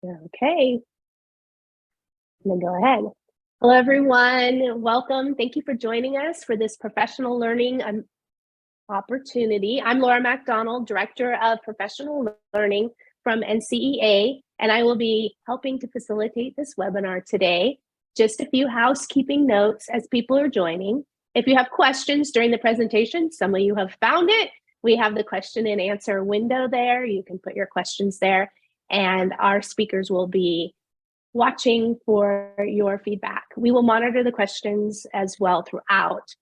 Okay, then go ahead. Hello, everyone. Welcome. Thank you for joining us for this professional learning opportunity. I'm Laura MacDonald, Director of Professional Learning from NCEA, and I will be helping to facilitate this webinar today. Just a few housekeeping notes as people are joining. If you have questions during the presentation, some of you have found it. We have the question and answer window there. You can put your questions there, and our speakers will be watching for your feedback. We will monitor the questions as well throughout.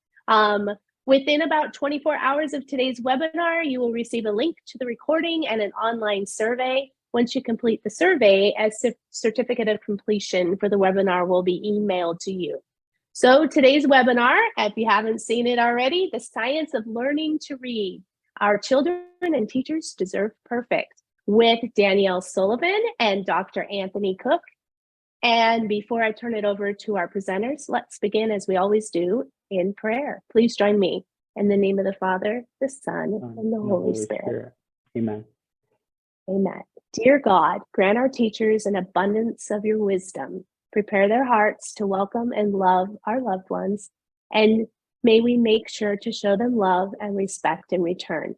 Within about 24 hours of today's webinar, you will receive a link to the recording and an online survey. Once you complete the survey, a certificate of completion for the webinar will be emailed to you. So today's webinar, if you haven't seen it already, the science of learning to read. Our children and teachers deserve perfect, with Danielle Sullivan and Dr. Anthony Cook. And before I turn it over to our presenters, let's begin, as we always do, in prayer. Please join me in the name of the Father, the Son, and the Holy Spirit. Amen. Amen. Dear God, grant our teachers an abundance of your wisdom. Prepare their hearts to welcome and love our loved ones, and may we make sure to show them love and respect in return.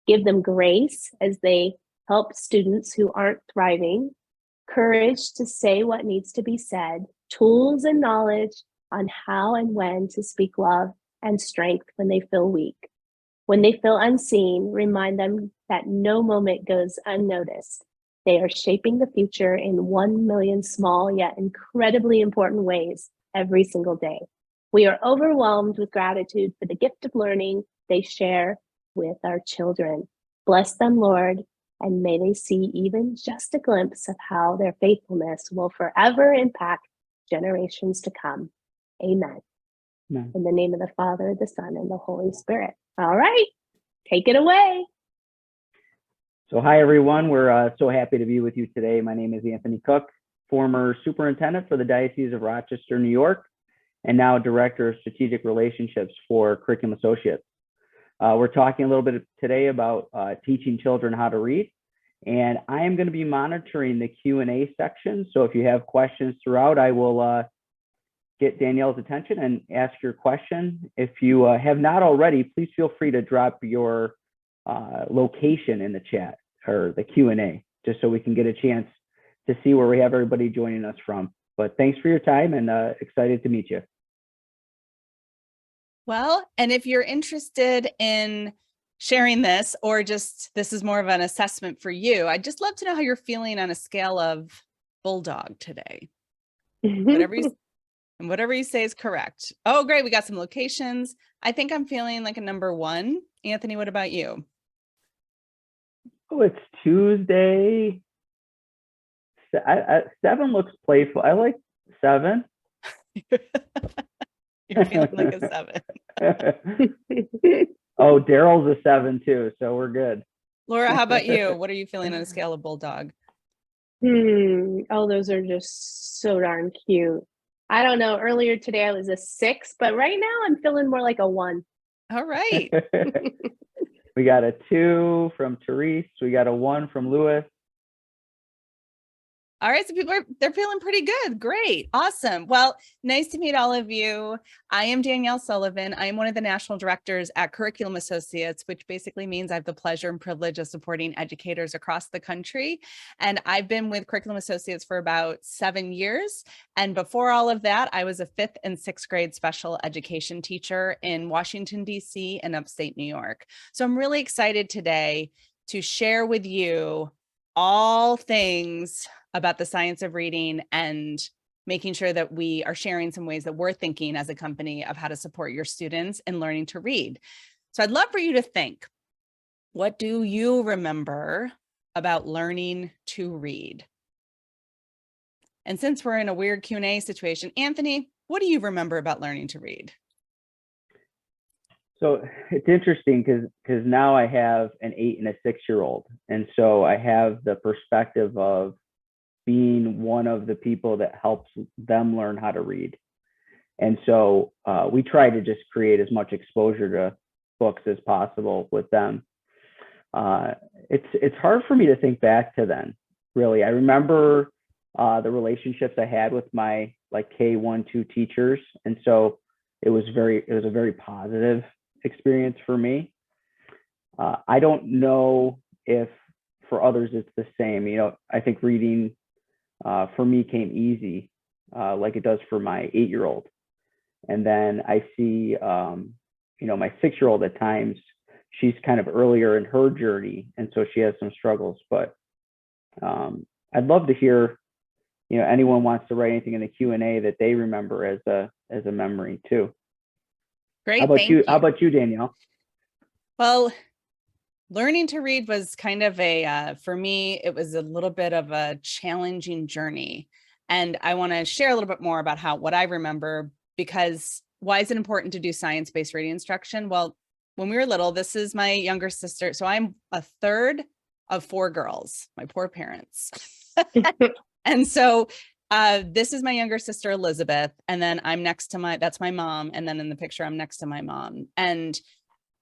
Give them grace as they help students who aren't thriving, courage to say what needs to be said, tools and knowledge on how and when to speak love, and strength when they feel weak. When they feel unseen, remind them that no moment goes unnoticed. They are shaping the future in 1 million small yet incredibly important ways every single day. We are overwhelmed with gratitude for the gift of learning they share with our children. Bless them, Lord, and may they see even just a glimpse of how their faithfulness will forever impact generations to come. Amen. Amen. In the name of the Father, the Son, and the Holy Spirit. All right, take it away. So hi, everyone. We're so happy to be with you today. My name is Anthony Cook, former superintendent for the Diocese of Rochester, New York, and now Director of Strategic Relationships for Curriculum Associates. We're talking a little bit today about teaching children how to read, and I am going to be monitoring the Q&A section. So if you have questions throughout, I will get Danielle's attention and ask your question. If you have not already, please feel free to drop your location in the chat or the Q&A, just so we can get a chance to see where we have everybody joining us from. But thanks for your time, and excited to meet you. Well, and if you're interested in sharing this, or just this is more of an assessment for you, I'd just love to know how you're feeling on a scale of bulldog today. Whatever you say is correct. Oh, great. We got some locations. I think I'm feeling like a number 1. Anthony, what about you? Oh, it's Tuesday. 7 looks playful. I like 7. You're feeling like a 7. Oh, Daryl's a 7 too, so we're good. Laura, how about you? What are you feeling on a scale of bulldog? Oh, those are just so darn cute. I don't know. Earlier today I was a 6, but right now I'm feeling more like a 1. All right. We got a 2 from Therese. We got a 1 from Lewis. All right, so they're feeling pretty good. Great. Awesome. Well, nice to meet all of you. I am Danielle Sullivan. I am one of the national directors at Curriculum Associates, which basically means I have the pleasure and privilege of supporting educators across the country. And I've been with Curriculum Associates for about 7 years. And before all of that, I was a 5th and 6th grade special education teacher in Washington, D.C. and upstate New York. So I'm really excited today to share with you all things about the science of reading and making sure that we are sharing some ways that we're thinking as a company of how to support your students in learning to read. So I'd love for you to think, what do you remember about learning to read? And since we're in a weird Q&A situation, Anthony, what do you remember about learning to read? So it's interesting because now I have an 8 and a 6-year-old. And so I have the perspective of being one of the people that helps them learn how to read. And so we try to just create as much exposure to books as possible with them. It's hard for me to think back to then, really. I remember the relationships I had with my like K1, 2 teachers. And so it was a very positive experience for me. I don't know if for others it's the same. You know, I think reading for me came easy, like it does for my 8-year-old. And then I see, you know, my 6-year-old at times, she's kind of earlier in her journey, and so she has some struggles. But I'd love to hear, you know, anyone wants to write anything in the Q&A that they remember as a memory too. Great. How about Thank you? you. How about you, Danielle? Well, learning to read was kind of for me, it was a little bit of a challenging journey. And I want to share a little bit more about what I remember, because why is it important to do science-based reading instruction? Well, when we were little, this is my younger sister. So I'm a third of 4 girls, my poor parents. And so this is my younger sister, Elizabeth. And then I'm next to that's my mom. And then in the picture, I'm next to my mom. And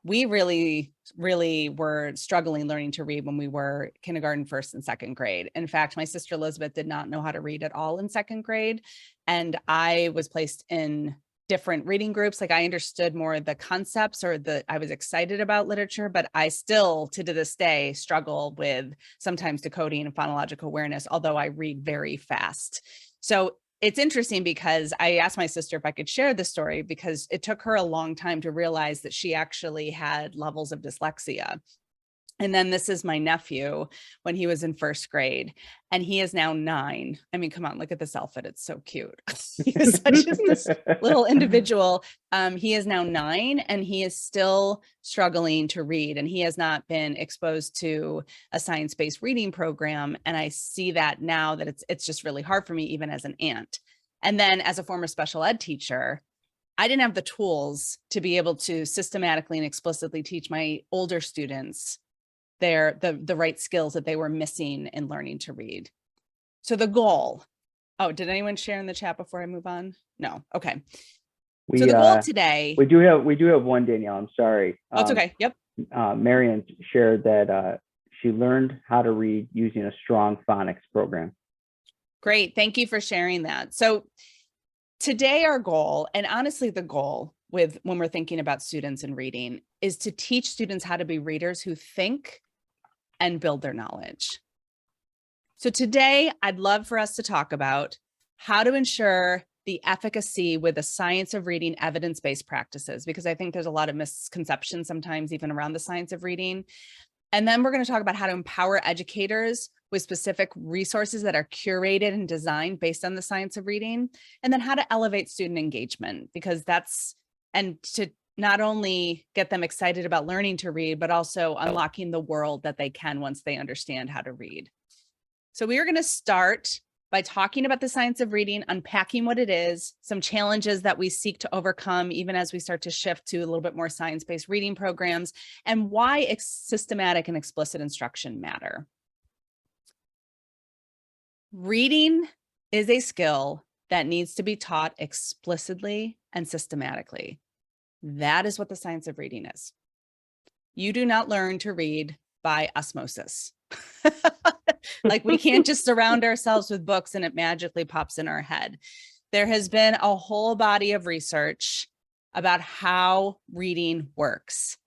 we really, really were struggling learning to read when we were kindergarten, 1st and 2nd grade. In fact, my sister Elizabeth did not know how to read at all in 2nd grade. And I was placed in different reading groups. Like I understood more of the concepts, or I was excited about literature, but I still to this day struggle with sometimes decoding and phonological awareness, although I read very fast. So it's interesting because I asked my sister if I could share this story, because it took her a long time to realize that she actually had levels of dyslexia. And then this is my nephew when he was in 1st grade, and he is now 9. I mean, come on, look at this outfit. It's so cute. He was such this little individual. He is now 9 and he is still struggling to read, and he has not been exposed to a science-based reading program. And I see that now that it's just really hard for me, even as an aunt. And then as a former special ed teacher, I didn't have the tools to be able to systematically and explicitly teach my older students the right skills that they were missing in learning to read. So the goal, did anyone share in the chat before I move on? No. Okay. So the goal today. We do have one, Danielle. I'm sorry. Oh, it's okay. Yep. Marion shared that she learned how to read using a strong phonics program. Great. Thank you for sharing that. So today our goal, and honestly the goal when we're thinking about students and reading, is to teach students how to be readers who think and build their knowledge. So today I'd love for us to talk about how to ensure the efficacy with the science of reading evidence-based practices, because I think there's a lot of misconceptions sometimes even around the science of reading. And then we're going to talk about how to empower educators with specific resources that are curated and designed based on the science of reading, and then how to elevate student engagement, because and to not only get them excited about learning to read, but also unlocking the world that they can once they understand how to read. So we are going to start by talking about the science of reading, unpacking what it is, some challenges that we seek to overcome, even as we start to shift to a little bit more science-based reading programs, and why systematic and explicit instruction matter. Reading is a skill that needs to be taught explicitly and systematically. That is what the science of reading is. You do not learn to read by osmosis. Like we can't just surround ourselves with books and it magically pops in our head. There has been a whole body of research about how reading works,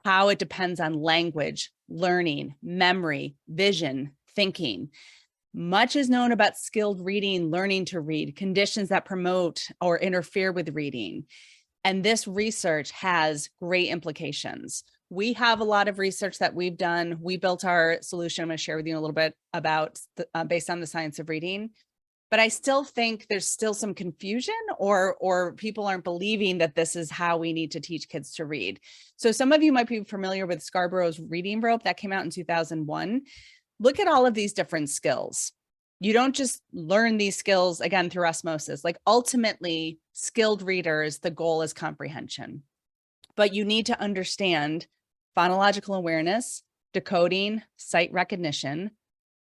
how it depends on language, learning, memory, vision, thinking. Much is known about skilled reading, learning to read, conditions that promote or interfere with reading. And this research has great implications. We have a lot of research that we've done. We built our solution. I'm going to share with you a little bit about based on the science of reading. But I still think there's still some confusion, or people aren't believing that this is how we need to teach kids to read. So some of you might be familiar with Scarborough's reading rope that came out in 2001. Look at all of these different skills. You don't just learn these skills again through osmosis. Like ultimately, skilled readers, the goal is comprehension. But you need to understand phonological awareness, decoding, sight recognition.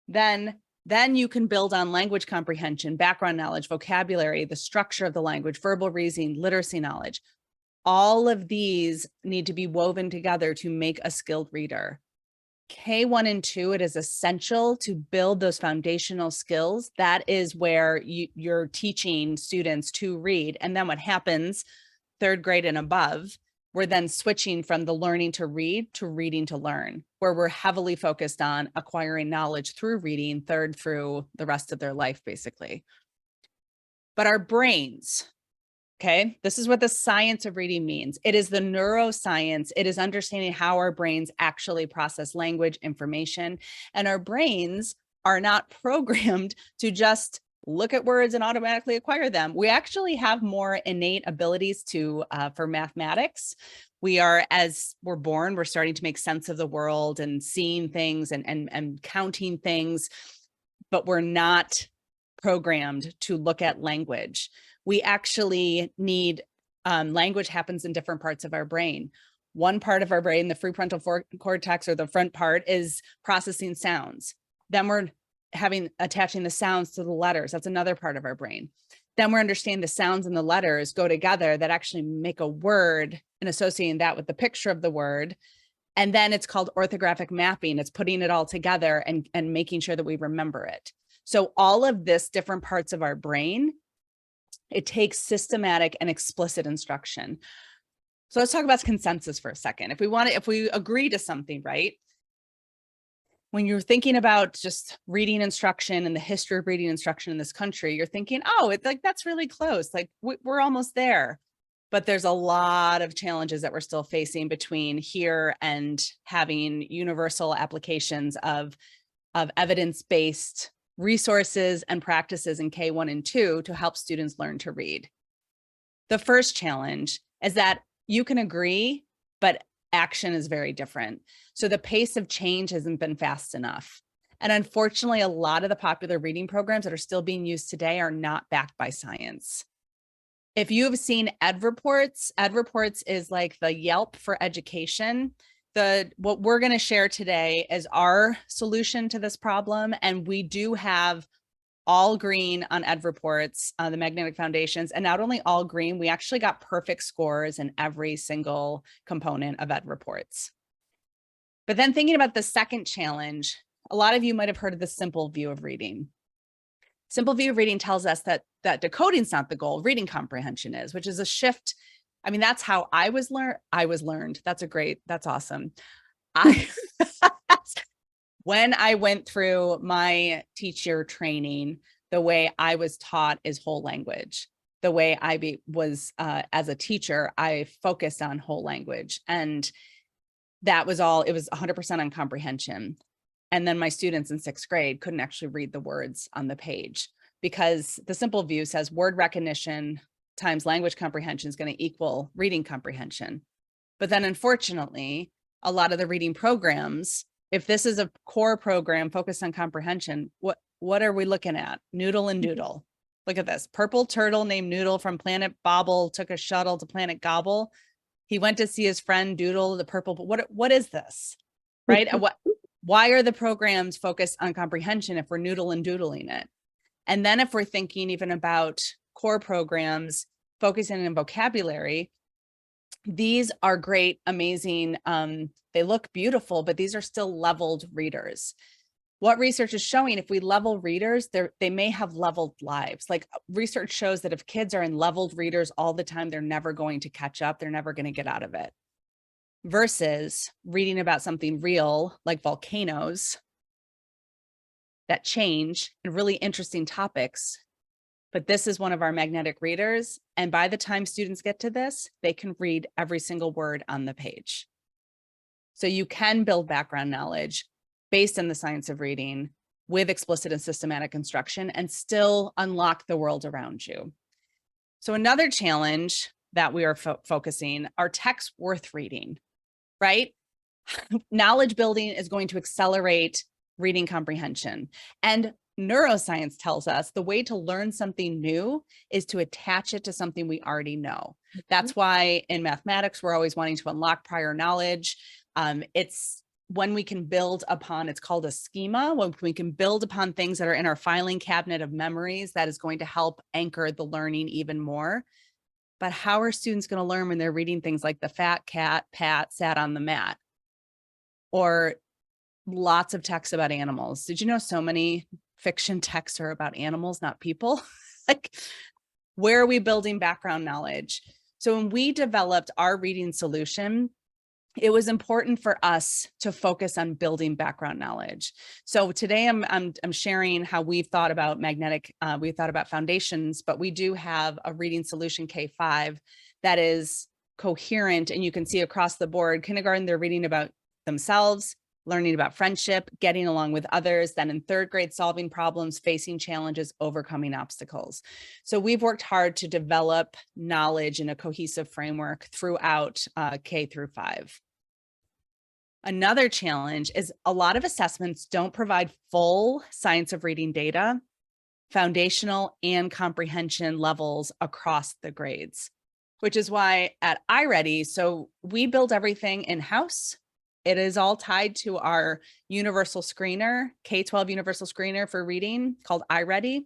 Then you can build on language comprehension, background knowledge, vocabulary, the structure of the language, verbal reasoning, literacy knowledge. All of these need to be woven together to make a skilled reader. K1 and 2, it is essential to build those foundational skills. That is where you're teaching students to read. And then what happens, 3rd grade and above, we're then switching from the learning to read to reading to learn, where we're heavily focused on acquiring knowledge through reading, 3rd through the rest of their life, basically. But our brains, okay, this is what the science of reading means. It is the neuroscience. It is understanding how our brains actually process language, information, and our brains are not programmed to just look at words and automatically acquire them. We actually have more innate abilities for mathematics. We are, as we're born, we're starting to make sense of the world and seeing things and counting things, but we're not programmed to look at language. We actually need, language happens in different parts of our brain. One part of our brain, the prefrontal cortex, or the front part, is processing sounds. Then we're attaching the sounds to the letters. That's another part of our brain. Then we're understanding the sounds and the letters go together that actually make a word and associating that with the picture of the word. And then it's called orthographic mapping. It's putting it all together and making sure that we remember it. So all of this different parts of our brain, it takes systematic and explicit instruction. So let's talk about consensus for a second. If we agree to something, right? When you're thinking about just reading instruction and the history of reading instruction in this country, you're thinking, oh, it's like, that's really close. Like we're almost there. But there's a lot of challenges that we're still facing between here and having universal applications of evidence-based resources and practices in K1 and 2 to help students learn to read. The first challenge is that you can agree, but action is very different. So the pace of change hasn't been fast enough. And unfortunately, a lot of the popular reading programs that are still being used today are not backed by science. If you've seen EdReports is like the Yelp for education. What we're going to share today is our solution to this problem. And we do have all green on EdReports, the magnetic foundations, and not only all green, we actually got perfect scores in every single component of EdReports. But then thinking about the second challenge, a lot of you might have heard of the simple view of reading. Simple view of reading tells us that decoding is not the goal, reading comprehension is, which is a shift. I mean, that's how I was learned. That's awesome. When I went through my teacher training, the way I was taught is whole language. The way I was as a teacher, I focused on whole language, and that was all. It was 100% on comprehension. And then my students in 6th grade couldn't actually read the words on the page because the simple view says word recognition times language comprehension is going to equal reading comprehension. But then unfortunately, a lot of the reading programs, if this is a core program focused on comprehension, what are we looking at? Noodle and Doodle. Look at this. Purple turtle named Noodle from Planet Bobble took a shuttle to Planet Gobble. He went to see his friend Doodle, the purple. What is this? Right? Why are the programs focused on comprehension if we're noodle and doodling it? And then if we're thinking even about core programs focusing on vocabulary, these are great, amazing. They look beautiful, but these are still leveled readers. What research is showing, if we level readers, they may have leveled lives. Like research shows that if kids are in leveled readers all the time, they're never going to catch up. They're never going to get out of it. Versus reading about something real like volcanoes that change and really interesting topics. But this is one of our magnetic readers. And by the time students get to this, they can read every single word on the page. So you can build background knowledge based on the science of reading with explicit and systematic instruction and still unlock the world around you. So another challenge that we are focusing are texts worth reading. Right? Knowledge building is going to accelerate reading comprehension. And neuroscience tells us the way to learn something new is to attach it to something we already know. That's why in mathematics, we're always wanting to unlock prior knowledge. It's when we can build upon, it's called a schema, when we can build upon things that are in our filing cabinet of memories, that is going to help anchor the learning even more. But how are students going to learn when they're reading things like the fat cat Pat sat on the mat? Or lots of texts about animals. Did you know so many fiction texts are about animals, not people? Like, where are we building background knowledge? So when we developed our reading solution, it was important for us to focus on building background knowledge. So today I'm sharing how we've thought about we've thought about foundations, but we do have a reading solution K-5 that is coherent, and you can see across the board. Kindergarten, they're reading about themselves, learning about friendship, getting along with others. Then in third grade, solving problems, facing challenges, overcoming obstacles. So we've worked hard to develop knowledge in a cohesive framework throughout K through 5. Another challenge is a lot of assessments don't provide full science of reading data, foundational and comprehension levels across the grades, which is why at iReady, so we build everything in-house. It is all tied to our universal screener, K-12 universal screener for reading called iReady,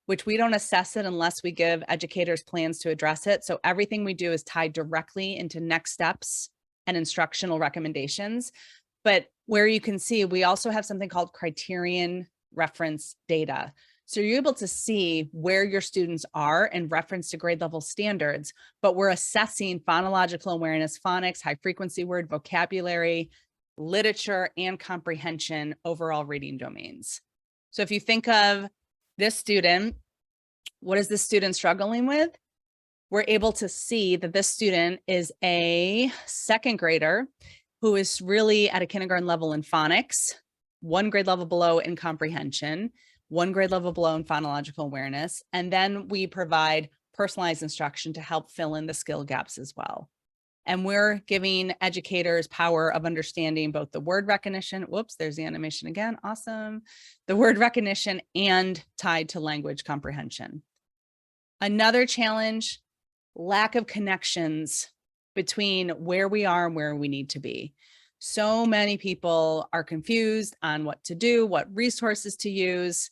which we don't assess it unless we give educators plans to address it. So everything we do is tied directly into next steps and instructional recommendations. But where you can see, we also have something called criterion reference data. So you're able to see where your students are in reference to grade level standards, but we're assessing phonological awareness, phonics, high frequency word vocabulary, literature, and comprehension overall reading domains. So if you think of this student, what is this student struggling with? We're able to see that this student is a second grader who is really at a kindergarten level in phonics, 1 grade level below in comprehension, 1 grade level below in phonological awareness, and then we provide personalized instruction to help fill in the skill gaps as well. And we're giving educators power of understanding both the word recognition, whoops, there's the animation again, awesome, the word recognition and tied to language comprehension. Another challenge, lack of connections between where we are and where we need to be. So many people are confused on what to do, what resources to use.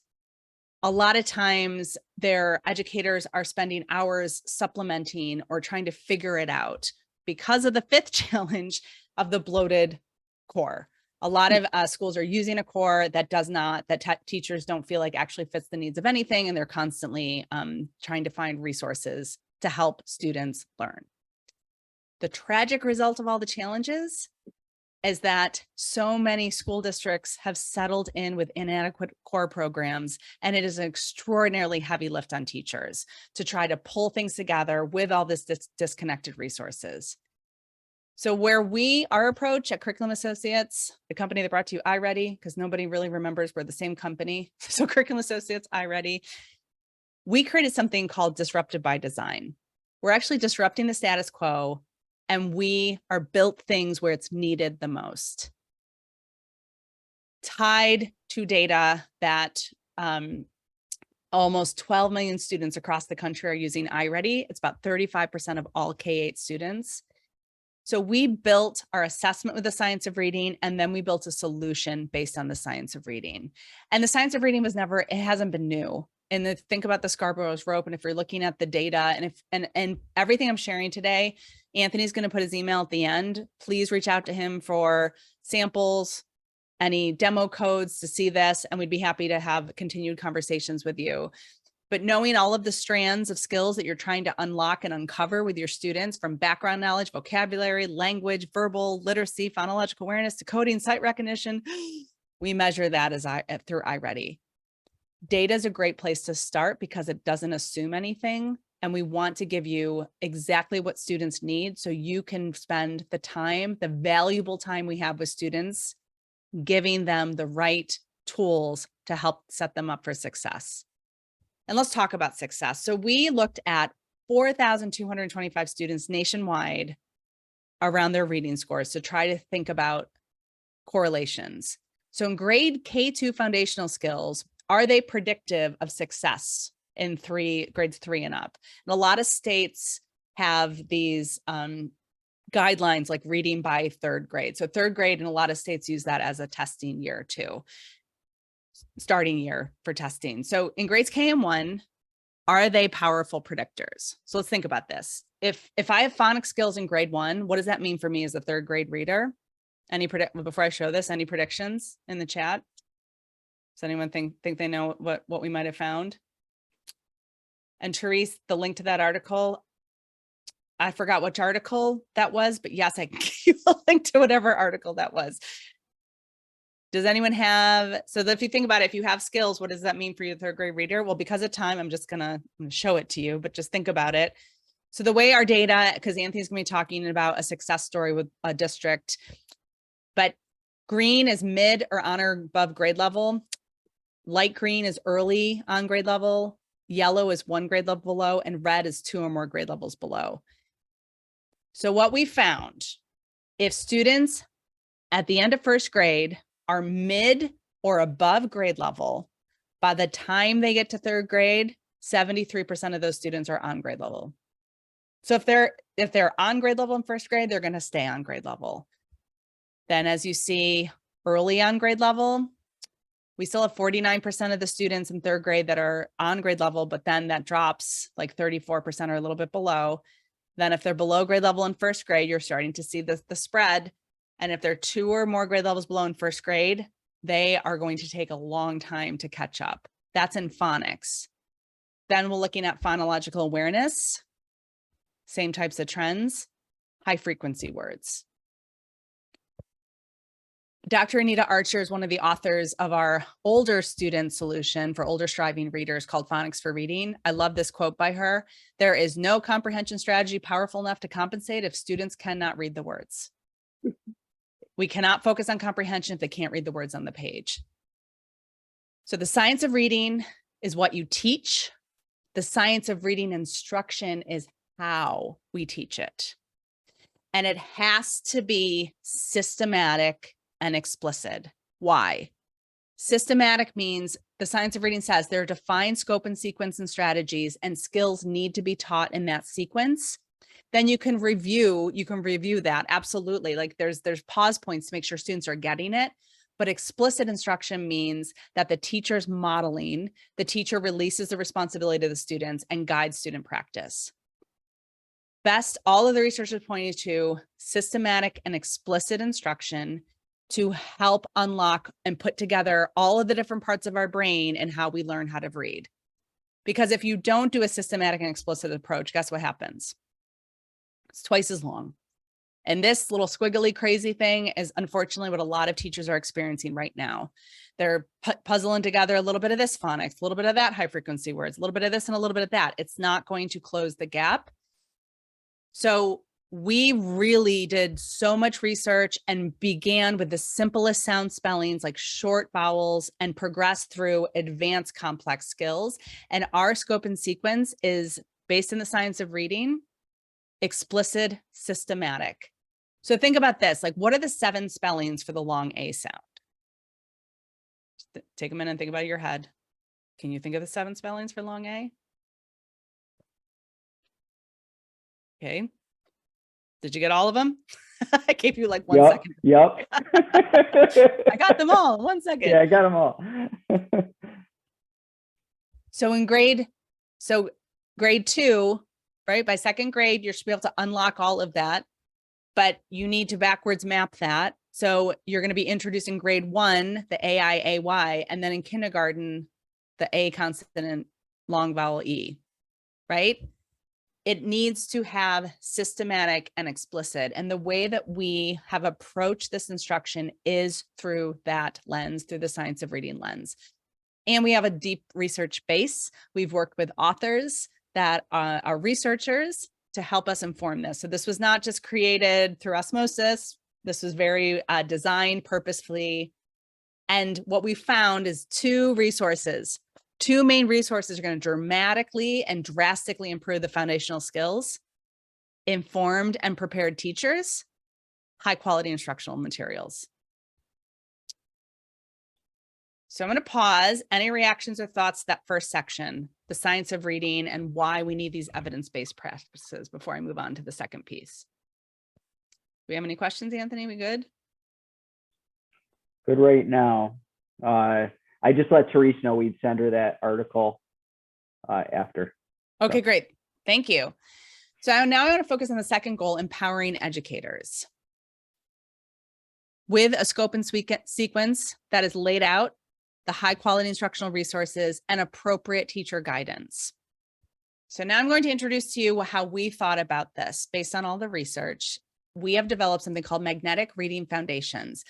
A lot of times their educators are spending hours supplementing or trying to figure it out because of the 5th challenge of the bloated core. A lot of schools are using a core that does not, that teachers don't feel like actually fits the needs of anything, and they're constantly trying to find resources to help students learn. The tragic result of all the challenges is that so many school districts have settled in with inadequate core programs, and it is an extraordinarily heavy lift on teachers to try to pull things together with all this disconnected resources. So our approach at Curriculum Associates, the company that brought to you iReady, because nobody really remembers we're the same company. So Curriculum Associates, iReady, we created something called Disrupted by Design. We're actually disrupting the status quo, and we are built things where it's needed the most. Tied to data that almost 12 million students across the country are using iReady. It's about 35% of all K-8 students. So we built our assessment with the science of reading, and then we built a solution based on the science of reading. And the science of reading it hasn't been new. And think about the Scarborough's rope, and if you're looking at the data and everything I'm sharing today, Anthony's going to put his email at the end. Please reach out to him for samples, any demo codes to see this, and we'd be happy to have continued conversations with you. But knowing all of the strands of skills that you're trying to unlock and uncover with your students, from background knowledge, vocabulary, language, verbal, literacy, phonological awareness, decoding, sight recognition, we measure that through iReady. Data is a great place to start because it doesn't assume anything. And we want to give you exactly what students need so you can spend the time, the valuable time we have with students, giving them the right tools to help set them up for success. And let's talk about success. So we looked at 4,225 students nationwide around their reading scores to try to think about correlations. So in grade K2 foundational skills, are they predictive of success in grades 3 and up? And a lot of states have these guidelines like reading by 3rd grade. So 3rd grade in a lot of states use that as a testing year too, starting year for testing. So in grades K and 1, are they powerful predictors? So let's think about this. If I have phonics skills in grade 1, what does that mean for me as a 3rd grade reader? Before I show this, any predictions in the chat? Does anyone think they know what we might have found? And Therese, the link to that article, I forgot which article that was, but yes, I can give a link to whatever article that was. Does anyone have, so if you think about it, if you have skills, what does that mean for your third grade reader? Well, because of time, I'm gonna show it to you, but just think about it. So the way our data, because Anthony's gonna be talking about a success story with a district, but green is mid or on or above grade level. Light green is early on grade level. Yellow is 1 grade level below, and red is 2 or more grade levels below. So what we found, if students at the end of first grade are mid or above grade level, by the time they get to third grade, 73% of those students are on grade level. So if they're on grade level in first grade, they're going to stay on grade level. Then as you see early on grade level, we still have 49% of the students in third grade that are on grade level, but then that drops like 34% or a little bit below. Then if they're below grade level in first grade, you're starting to see the spread. And if they're 2 or more grade levels below in first grade, they are going to take a long time to catch up. That's in phonics. Then we're looking at phonological awareness, same types of trends, high frequency words. Dr. Anita Archer is one of the authors of our older student solution for older striving readers called Phonics for Reading. I love this quote by her. There is no comprehension strategy powerful enough to compensate if students cannot read the words. We cannot focus on comprehension if they can't read the words on the page. So the science of reading is what you teach. The science of reading instruction is how we teach it. And it has to be systematic and explicit. Why? Systematic means the science of reading says there are defined scope and sequence and strategies, and skills need to be taught in that sequence. Then you can review that. Absolutely. Like there's pause points to make sure students are getting it. But explicit instruction means that the teacher's modeling, the teacher releases the responsibility to the students and guides student practice. Best, all of the research is pointing to systematic and explicit instruction to help unlock and put together all of the different parts of our brain and how we learn how to read. Because if you don't do a systematic and explicit approach, guess what happens? It's twice as long. And this little squiggly crazy thing is unfortunately what a lot of teachers are experiencing right now. They're puzzling together a little bit of this phonics, a little bit of that high frequency words, a little bit of this and a little bit of that. It's not going to close the gap. So we really did so much research and began with the simplest sound spellings like short vowels and progressed through advanced complex skills. And our scope and sequence is based in the science of reading, explicit, systematic. So think about this, like what are the 7 spellings for the long A sound? Just take a minute and think about it in your head. Can you think of the 7 spellings for long A? Okay. Did you get all of them? I gave you like 1 second. Yep. I got them all in 1 second. Yeah, I got them all. So in grade 2, right? By second grade, you're supposed to be able to unlock all of that, but you need to backwards map that. So you're going to be introducing grade 1, the A-I-A-Y, and then in kindergarten, the A consonant, long vowel E, right? It needs to have systematic and explicit. And the way that we have approached this instruction is through that lens, through the science of reading lens. And we have a deep research base. We've worked with authors that are researchers to help us inform this. So this was not just created through osmosis. This was very designed purposefully. And what we found is 2 resources. 2 main resources are going to dramatically and drastically improve the foundational skills: informed and prepared teachers, high quality instructional materials. So I'm going to pause. Any reactions or thoughts to that first section, the science of reading and why we need these evidence-based practices, before I move on to the second piece? Do we have any questions, Anthony? We good? Good right now. I just let Therese know we'd send her that article after. Okay, great. Thank you. So now I want to focus on the second goal, empowering educators. with a scope and sequence that is laid out, the high quality instructional resources, and appropriate teacher guidance. So now I'm going to introduce to you how we thought about this based on all the research. We have developed something called Magnetic Reading Foundations.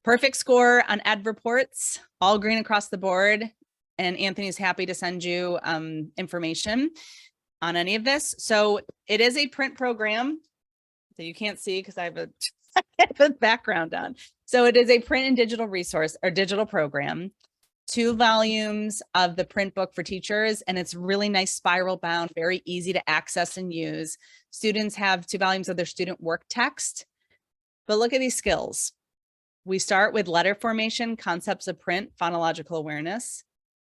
Perfect score on ed reports, all green across the board. And Anthony's happy to send you information on any of this. So it is a print program that you can't see because I have a background on. So it is a print and digital resource or digital program, 2 volumes of the print book for teachers, and it's really nice spiral bound, very easy to access and use. Students have 2 volumes of their student work text, but look at these skills. We start with letter formation, concepts of print, phonological awareness,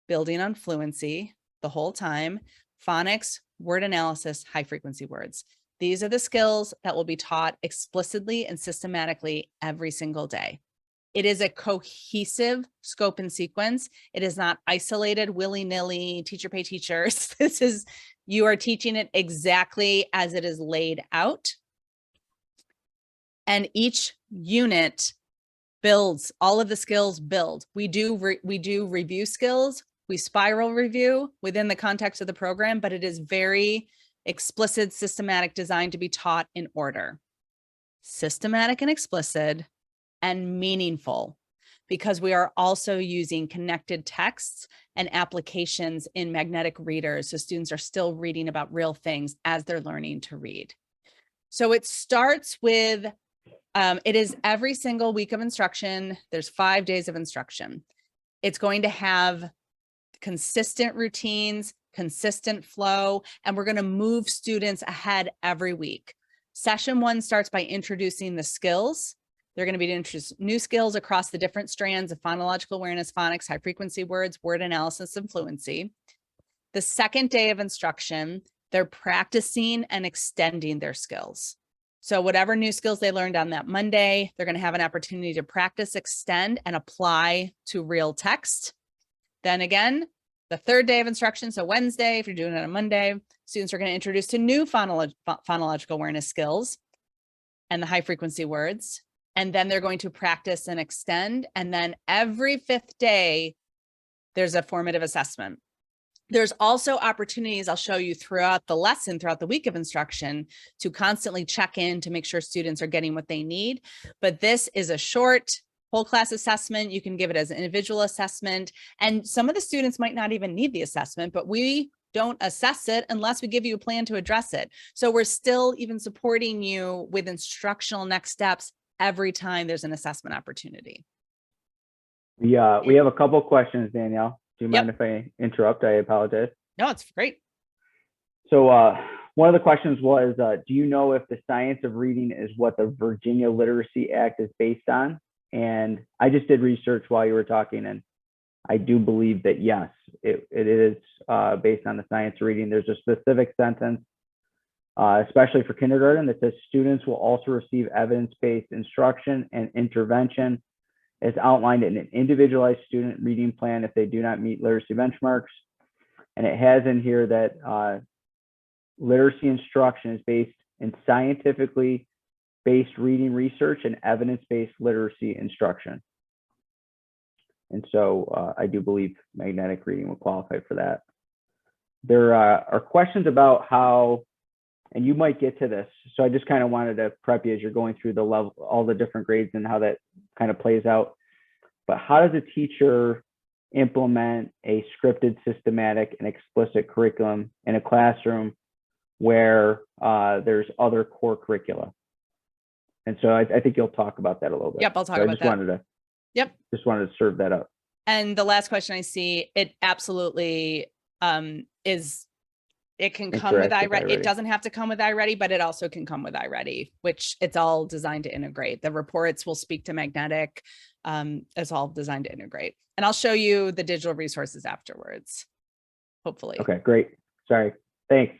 building on fluency the whole time, phonics, word analysis, high frequency words. These are the skills that will be taught explicitly and systematically every single day. It is a cohesive scope and sequence. It is not isolated, willy-nilly, teacher pay teachers. This is, you are teaching it exactly as it is laid out. And each unit builds, all of the skills build. We do review skills, we spiral review within the context of the program, but it is very explicit, systematic, designed to be taught in order. Systematic and explicit and meaningful, because we are also using connected texts and applications in magnetic readers. So students are still reading about real things as they're learning to read. So it starts with, it is every single week of instruction. There's 5 days of instruction. It's going to have consistent routines, consistent flow, and we're going to move students ahead every week. Session 1 starts by introducing the skills. They're going to be introduced new skills across the different strands of phonological awareness, phonics, high frequency words, word analysis, and fluency. The second day of instruction, they're practicing and extending their skills. So whatever new skills they learned on that Monday, they're going to have an opportunity to practice, extend, and apply to real text. Then again, the third day of instruction, so Wednesday, if you're doing it on Monday, students are going to introduce to new phonological awareness skills and the high frequency words. And then they're going to practice and extend. And then every 5th day, there's a formative assessment. There's also opportunities I'll show you throughout the lesson, throughout the week of instruction, to constantly check in to make sure students are getting what they need. But this is a short whole class assessment. You can give it as an individual assessment. And some of the students might not even need the assessment, but we don't assess it unless we give you a plan to address it. So we're still even supporting you with instructional next steps every time there's an assessment opportunity. We have a couple of questions, Danielle. Do you mind Yep. if I interrupt? I apologize. No, it's great. So one of the questions was, do you know if the science of reading is what the Virginia Literacy Act is based on? And I just did research while you were talking, and I do believe that yes, it is based on the science of reading. There's a specific sentence, especially for kindergarten, that says students will also receive evidence-based instruction and intervention as outlined in an individualized student reading plan if they do not meet literacy benchmarks. And it has in here that literacy instruction is based in scientifically based reading research and evidence-based literacy instruction. And so I do believe magnetic reading will qualify for that. There are questions about how, and you might get to this, so I just kind of wanted to prep you as you're going through the level, all the different grades and how that kind of plays out. But how does a teacher implement a scripted, systematic, and explicit curriculum in a classroom where there's other core curricula? And so I think you'll talk about that a little bit. Yep, I'll talk So about that. Just wanted to serve that up. And the last question I see, it absolutely is, it can come with iReady. It doesn't have to come with iReady, but it also can come with iReady, which it's all designed to integrate. The reports will speak to magnetic. It's all designed to integrate. And I'll show you the digital resources afterwards, hopefully. Okay, great. Sorry. Thanks.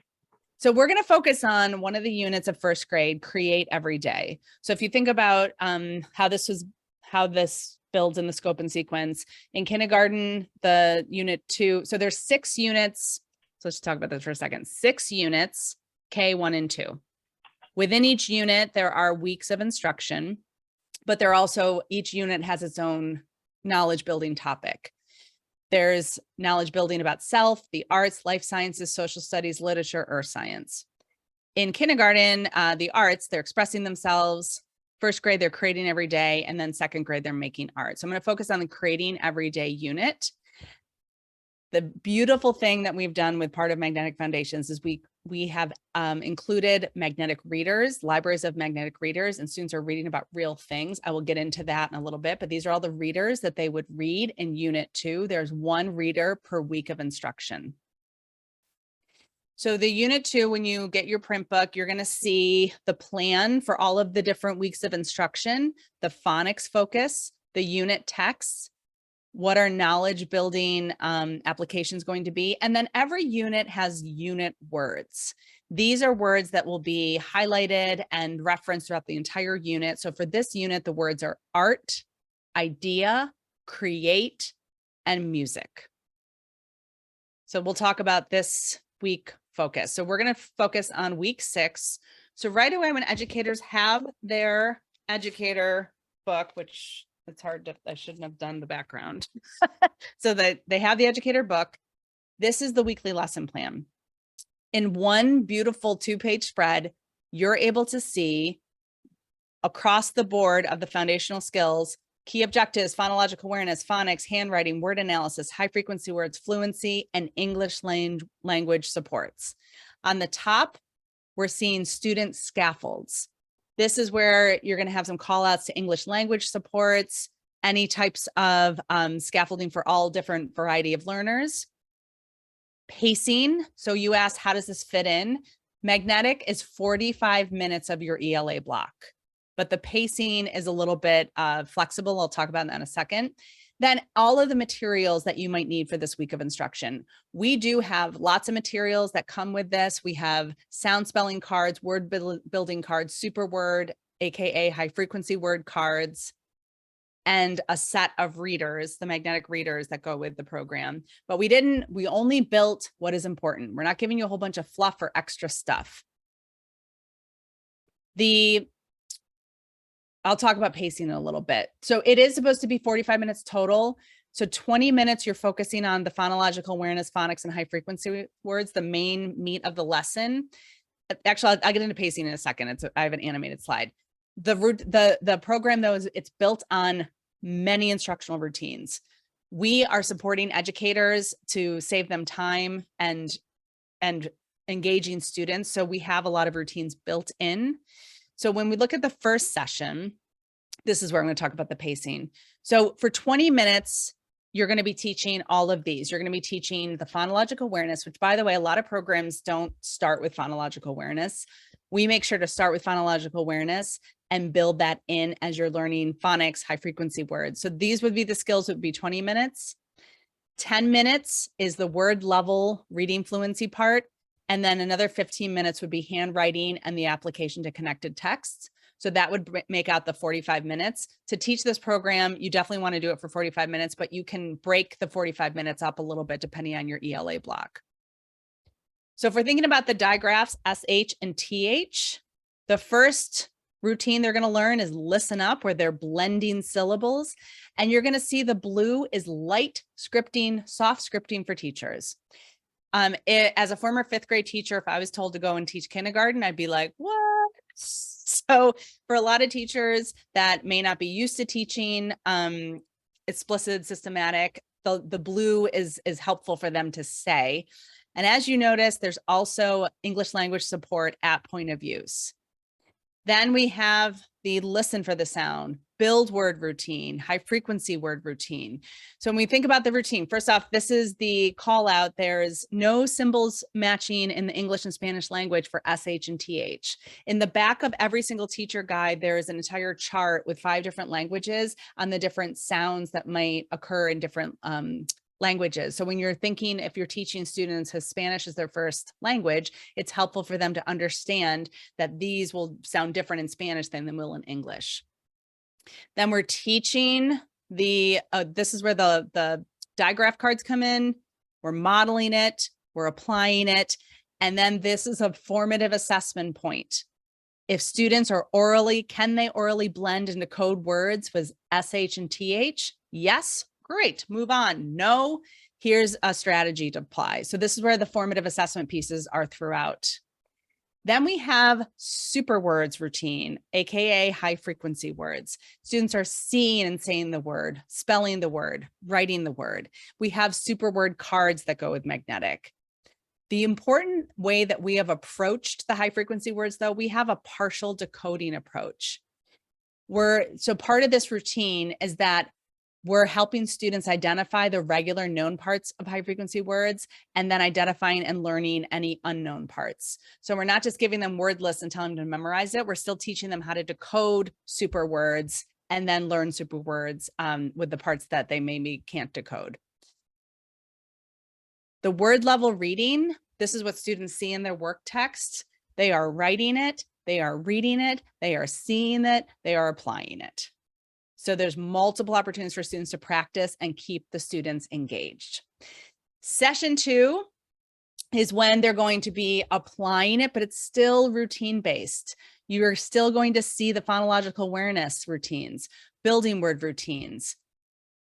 So we're going to focus on one of the units of first grade, Create Every Day. So if you think about how this builds in the scope and sequence in kindergarten, the unit 2. So there's 6 units. So let's talk about this for a second. 6 units, K1 and 2. Within each unit, there are weeks of instruction. but they're also, each unit has its own knowledge building topic. There's knowledge building about self, the arts, life sciences, social studies, literature, earth science. In kindergarten, the arts, they're expressing themselves. First grade, they're creating every day. And then second grade, they're making art. So I'm going to focus on the creating everyday unit. The beautiful thing that we've done with part of Magnetic Foundations is we have included magnetic readers, libraries of magnetic readers, and students are reading about real things. I will get into that in a little bit, but these are all the readers that they would read in Unit 2. There's one reader per week of instruction. So the Unit 2, when you get your print book, you're going to see the plan for all of the different weeks of instruction, the phonics focus, the unit texts, what are knowledge building applications going to be. And then every unit has unit words. These are words that will be highlighted and referenced throughout the entire unit. So for this unit, the words are art, idea, create, and music. So we'll talk about this week focus. So we're going to focus on week 6. So right away, when educators have their educator book, which it's hard to, I shouldn't have done the background. So that they have the educator book. This is the weekly lesson plan. In one beautiful 2-page spread, you're able to see across the board of the foundational skills, key objectives, phonological awareness, phonics, handwriting, word analysis, high frequency words, fluency, and English language supports. On the top, we're seeing student scaffolds. This is where you're going to have some call outs to English language supports, any types of scaffolding for all different variety of learners. Pacing. So you asked, how does this fit in? Magnetic is 45 minutes of your ELA block, but the pacing is a little bit flexible. I'll talk about that in a second. Then all of the materials that you might need for this week of instruction. We do have lots of materials that come with this. We have sound spelling cards, word building cards, super word, AKA high frequency word cards, and a set of readers, the magnetic readers that go with the program. But we only built what is important. We're not giving you a whole bunch of fluff or extra stuff. I'll talk about pacing in a little bit. So it is supposed to be 45 minutes total. So 20 minutes, you're focusing on the phonological awareness, phonics, and high frequency words, the main meat of the lesson. Actually, I'll get into pacing in a second. I have an animated slide. The program, though, it's built on many instructional routines. We are supporting educators to save them time and engaging students. So we have a lot of routines built in. So when we look at the first session, this is where I'm going to talk about the pacing. So for 20 minutes, you're going to be teaching all of these. You're going to be teaching the phonological awareness, which, by the way, a lot of programs don't start with phonological awareness. We make sure to start with phonological awareness and build that in as you're learning phonics, high frequency words. So these would be the skills that would be 20 minutes. 10 minutes is the word level reading fluency part. And then another 15 minutes would be handwriting and the application to connected texts. So that would make out the 45 minutes. To teach this program, you definitely want to do it for 45 minutes, but you can break the 45 minutes up a little bit depending on your ELA block. So if we're thinking about the digraphs, SH and TH, the first routine they're going to learn is listen up, where they're blending syllables. And you're going to see the blue is light scripting, soft scripting for teachers. As a former 5th grade teacher, if I was told to go and teach kindergarten, I'd be like, what? So for a lot of teachers that may not be used to teaching explicit, systematic, the blue is helpful for them to say. And as you notice, there's also English language support at point of use. Then we have the listen for the sound, build word routine, high frequency word routine. So when we think about the routine, first off, this is the call out. There's no symbols matching in the English and Spanish language for SH and TH. In the back of every single teacher guide, there is an entire chart with 5 different languages on the different sounds that might occur in different languages. So when you're thinking, if you're teaching students who Spanish is their first language, it's helpful for them to understand that these will sound different in Spanish than they will in English. Then we're teaching this is where the digraph cards come in. We're modeling it, we're applying it. And then this is a formative assessment point. If students are can they orally blend into code words with SH and TH? Yes, great, move on. No, here's a strategy to apply. So this is where the formative assessment pieces are throughout. Then we have super words routine, AKA high frequency words. Students are seeing and saying the word, spelling the word, writing the word. We have super word cards that go with magnetic. The important way that we have approached the high frequency words, though, we have a partial decoding approach. So part of this routine is that we're helping students identify the regular known parts of high frequency words and then identifying and learning any unknown parts. So we're not just giving them word lists and telling them to memorize it. We're still teaching them how to decode super words and then learn super words with the parts that they maybe can't decode. The word level reading, this is what students see in their work text. They are writing it, they are reading it, they are seeing it, they are applying it. So there's multiple opportunities for students to practice and keep the students engaged. Session 2 is when they're going to be applying it, but it's still routine based. You're still going to see the phonological awareness routines, building word routines,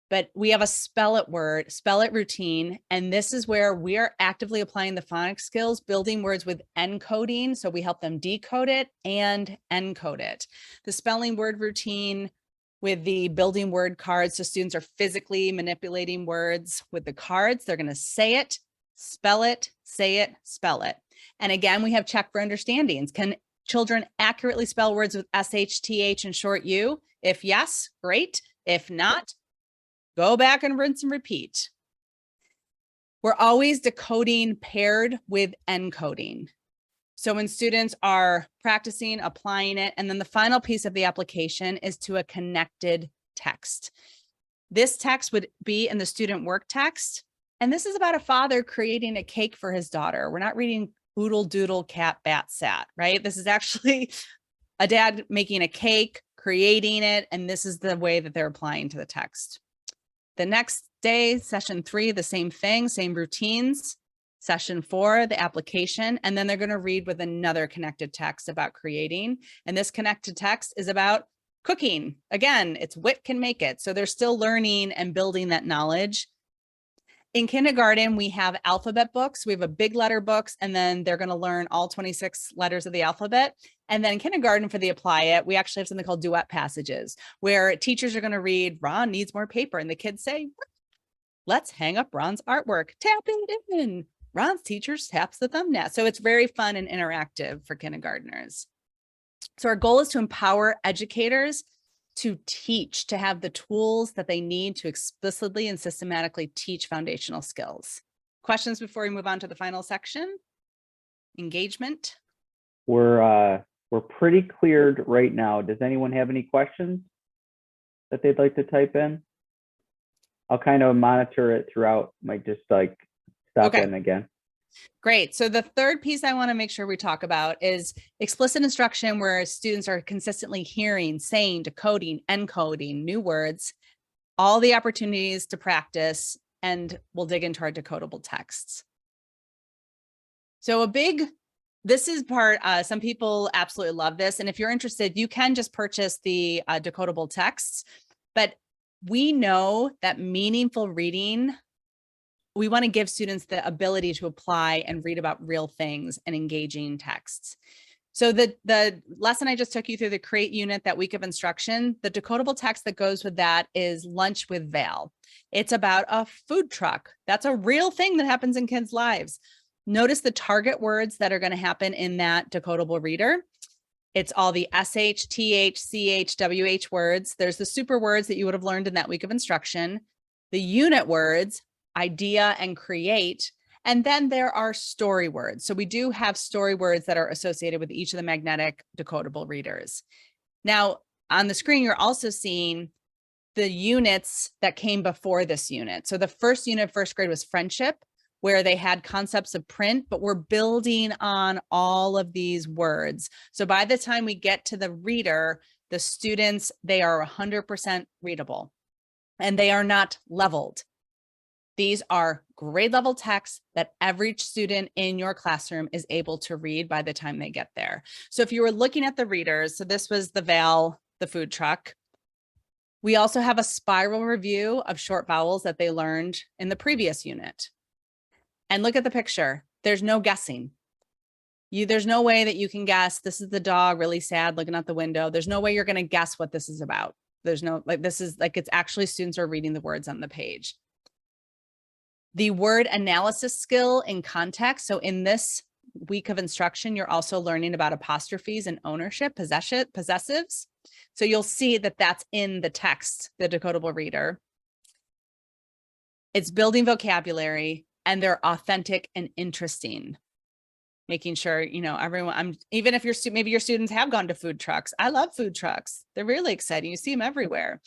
but we have a spell it routine. And this is where we are actively applying the phonics skills, building words with encoding. So we help them decode it and encode it. The spelling word routine with the building word cards. So students are physically manipulating words with the cards. They're going to say it, spell it, say it, spell it. And again, we have check for understandings. Can children accurately spell words with SH, TH, and short U? If yes, great. If not, go back and rinse and repeat. We're always decoding paired with encoding. So when students are practicing, applying it, and then the final piece of the application is to a connected text. This text would be in the student work text. And this is about a father creating a cake for his daughter. We're not reading oodle doodle cat bat sat, right? This is actually a dad making a cake, creating it, and this is the way that they're applying to the text. The next day, session 3, the same thing, same routines. Session 4, the application, and then they're going to read with another connected text about creating. And this connected text is about cooking. Again, it's wit can make it. So they're still learning and building that knowledge. In kindergarten, we have alphabet books. We have a big letter books, and then they're going to learn all 26 letters of the alphabet. And then in kindergarten, for the apply it, we actually have something called duet passages, where teachers are going to read, Ron needs more paper. And the kids say, let's hang up Ron's artwork, tap it in. Ron's teacher taps the thumbnail. So it's very fun and interactive for kindergartners. So our goal is to empower educators to teach, to have the tools that they need to explicitly and systematically teach foundational skills. Questions before we move on to the final section? Engagement? We're pretty cleared right now. Does anyone have any questions that they'd like to type in? I'll kind of monitor it throughout, might just like stop in again. Great. So the third piece I want to make sure we talk about is explicit instruction, where students are consistently hearing, saying, decoding, encoding new words, all the opportunities to practice, and we'll dig into our decodable texts. So this is part, some people absolutely love this. And if you're interested, you can just purchase the decodable texts, but we know that meaningful reading, we want to give students the ability to apply and read about real things and engaging texts. So the lesson I just took you through, the create unit, that week of instruction, the decodable text that goes with that is Lunch with Val. It's about a food truck. That's a real thing that happens in kids' lives. Notice the target words that are going to happen in that decodable reader. It's all the SH, TH, CH, WH words. There's the super words that you would have learned in that week of instruction, the unit words, idea and create, and then there are story words. So we do have story words that are associated with each of the magnetic decodable readers. Now on the screen, you're also seeing the units that came before this unit. So the first unit, first grade, was friendship, where they had concepts of print, but we're building on all of these words. So by the time we get to the reader, the students, they are 100% readable and they are not leveled. These are grade level text that every student in your classroom is able to read by the time they get there. So if you were looking at the readers, so this was the Val, the food truck. We also have a spiral review of short vowels that they learned in the previous unit. And look at the picture. There's no guessing. There's no way that you can guess, this is the dog really sad looking out the window. There's no way you're going to guess what this is about. There's no, like, this is like, it's actually students are reading the words on the page. The word analysis skill in context. So in this week of instruction, you're also learning about apostrophes and ownership, possessives. So you'll see that that's in the text, the decodable reader. It's building vocabulary, and they're authentic and interesting. Making sure, you know, everyone, even if maybe your students have gone to food trucks. I love food trucks. They're really exciting. You see them everywhere.